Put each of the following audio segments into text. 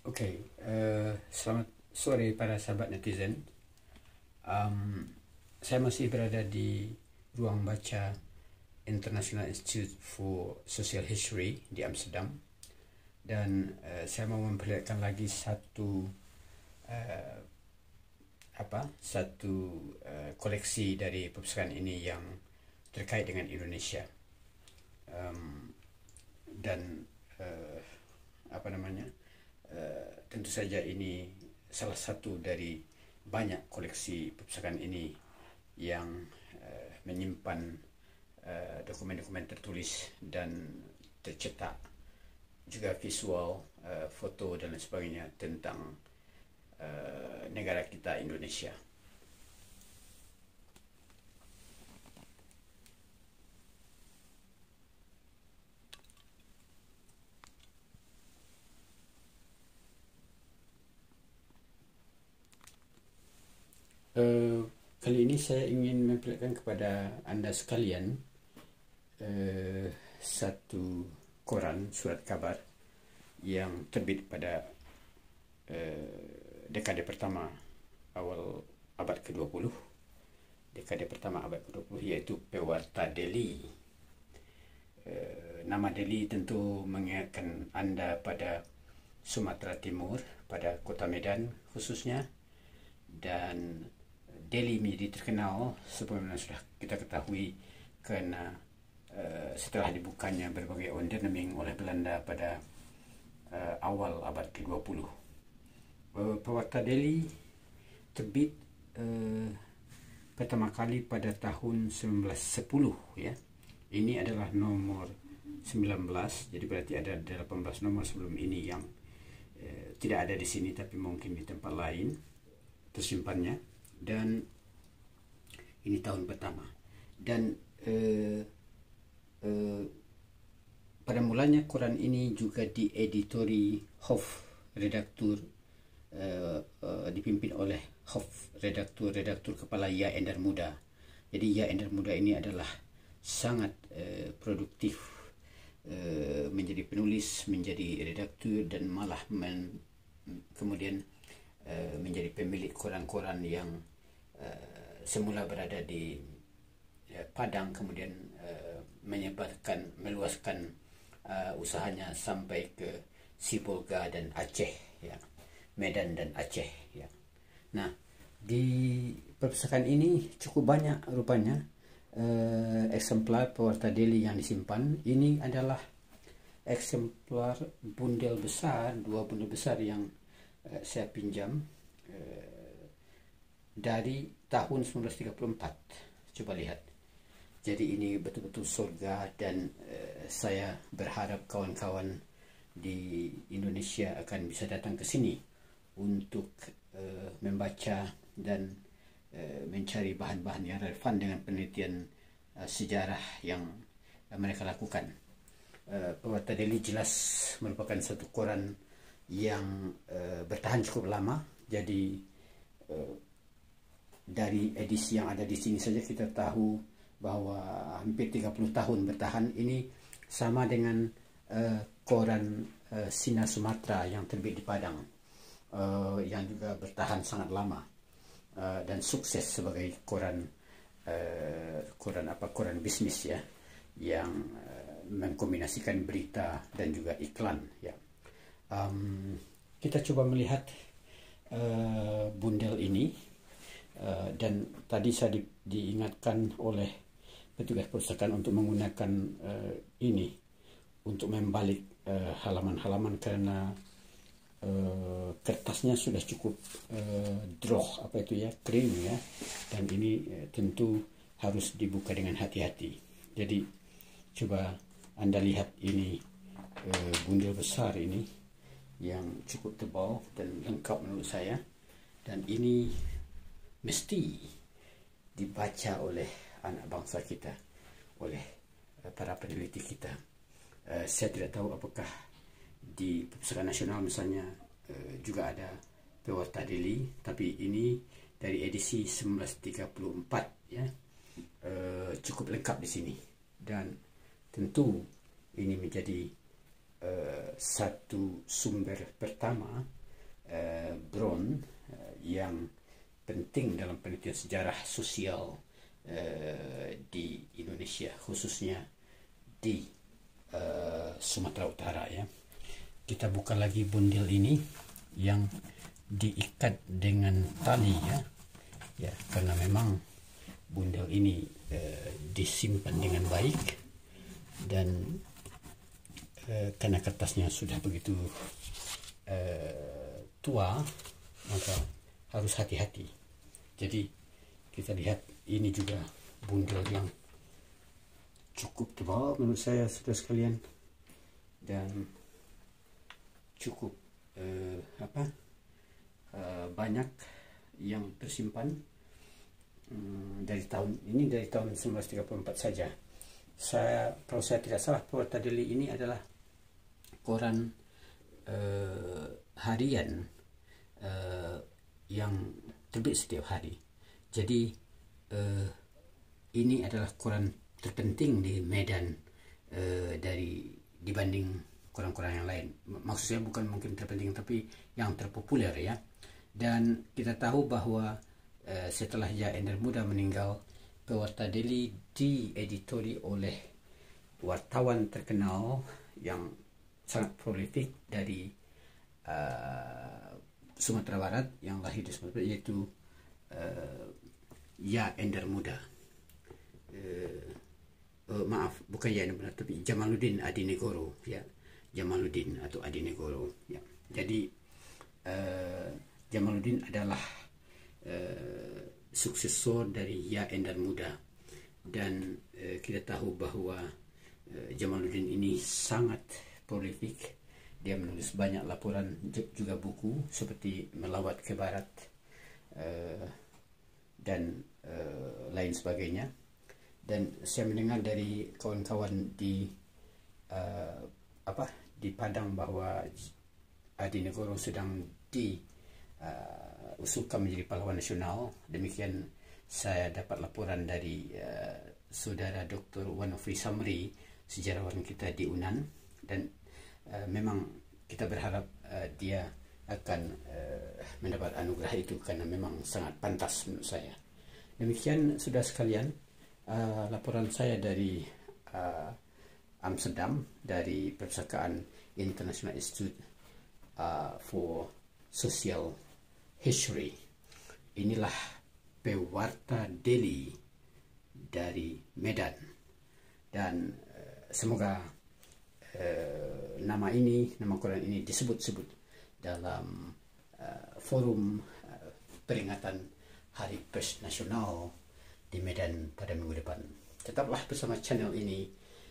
Oke, selamat sore para sahabat netizen. Saya masih berada di ruang baca International Institute for Social History di Amsterdam, dan saya mau memperlihatkan lagi satu koleksi dari perpustakaan ini yang terkait dengan Indonesia. Dan tentu saja ini salah satu dari banyak koleksi perpustakaan ini yang menyimpan dokumen-dokumen tertulis dan tercetak, juga visual, foto dan lain sebagainya tentang negara kita Indonesia. Kali ini saya ingin memperlihatkan kepada Anda sekalian satu koran surat kabar yang terbit pada dekade pertama awal abad ke-20, yaitu Pewarta Delhi. Nama Delhi tentu mengingatkan Anda pada Sumatera Timur, pada kota Medan khususnya, dan Delhi menjadi terkenal sebagaimana sudah kita ketahui karena setelah dibukanya berbagai onderneming oleh Belanda pada awal abad ke-20. Pewarta Delhi terbit pertama kali pada tahun 1910 ya. Ini adalah nomor 19, jadi berarti ada 18 nomor sebelum ini yang tidak ada di sini tapi mungkin di tempat lain tersimpannya. Dan ini tahun pertama, dan pada mulanya koran ini juga dieditori Hof, redaktur dipimpin oleh Hof, redaktur kepala Ya Ender Muda. Jadi Ya Ender Muda ini adalah sangat produktif menjadi penulis, menjadi redaktur, dan malah kemudian menjadi pemilik koran-koran yang semula berada di Padang, kemudian meluaskan usahanya sampai ke Sibolga dan Aceh ya, Medan dan Aceh ya. Nah, di perpustakaan ini cukup banyak rupanya eksemplar Pewarta Delhi yang disimpan. Ini adalah eksemplar bundel besar, 2 bundel besar yang saya pinjam dari tahun 1934. Coba lihat. Jadi ini betul-betul surga, dan saya berharap kawan-kawan di Indonesia akan bisa datang ke sini untuk membaca dan mencari bahan-bahan yang relevan dengan penelitian sejarah yang mereka lakukan. Pewarta Delhi jelas merupakan satu koran yang bertahan cukup lama. Jadi dari edisi yang ada di sini saja kita tahu bahwa hampir 30 tahun bertahan. Ini sama dengan koran Sinar Sumatera yang terbit di Padang, yang juga bertahan sangat lama dan sukses sebagai koran bisnis ya, yang mengkombinasikan berita dan juga iklan ya. Kita coba melihat bundel ini, dan tadi saya diingatkan oleh petugas perpustakaan untuk menggunakan ini untuk membalik halaman-halaman karena kertasnya sudah cukup kering ya, dan ini tentu harus dibuka dengan hati-hati. Jadi coba Anda lihat ini bundel besar ini yang cukup tebal dan lengkap menurut saya, dan ini mesti dibaca oleh anak bangsa kita, oleh para peneliti kita. Saya tidak tahu apakah di Perpustakaan Nasional misalnya juga ada Pewarta Delhi, tapi ini dari edisi 1934 ya, cukup lengkap di sini, dan tentu ini menjadi satu sumber pertama Brown yang penting dalam penelitian sejarah sosial di Indonesia, khususnya di Sumatera Utara ya. Kita buka lagi bundel ini yang diikat dengan tali ya, karena memang bundel ini disimpan dengan baik, dan karena kertasnya sudah begitu tua, maka harus hati-hati. Jadi kita lihat ini juga bundel yang cukup tebal menurut saya, saudara sekalian, dan cukup banyak yang tersimpan dari tahun 1934 saja. Kalau saya tidak salah, Porta Deli ini adalah koran harian yang terbit setiap hari. Jadi ini adalah koran terpenting di Medan dibanding koran-koran yang lain. Maksud saya bukan mungkin terpenting, tapi yang terpopuler ya. Dan kita tahu bahwa setelah Ja Ender Muda meninggal, Porta Deli dieditori oleh wartawan terkenal yang sangat prolific dari Sumatera Barat, yang lahir di Sumatera, yaitu Ja Ender Muda. Maaf, bukan Ja Ender Muda, tapi Jamaluddin Adinegoro ya. Jamaluddin atau Adinegoro ya. Jadi Jamaluddin adalah suksesor dari Ja Ender Muda, dan kita tahu bahwa Jamaluddin ini sangat prolific. Dia menulis banyak laporan, juga buku seperti Melawat ke Barat dan lain sebagainya. Dan saya mendengar dari kawan-kawan di Padang bahwa Adinegoro sedang usulkan menjadi pahlawan nasional. Demikian saya dapat laporan dari saudara Dr. Wanofri Samri, sejarawan kita di UNAN, dan memang kita berharap dia akan mendapat anugerah itu, karena memang sangat pantas menurut saya. Demikian sudah sekalian laporan saya dari Amsterdam, dari Perpustakaan International Institute for Social History. Inilah Pewarta Deli dari Medan, dan semoga nama koran ini disebut-sebut dalam forum peringatan Hari Pers Nasional di Medan pada minggu depan. Tetaplah bersama channel ini,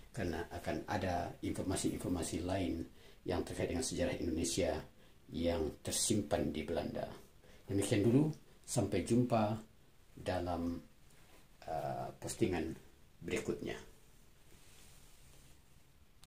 karena akan ada informasi-informasi lain yang terkait dengan sejarah Indonesia yang tersimpan di Belanda. Demikian dulu, sampai jumpa dalam postingan berikutnya.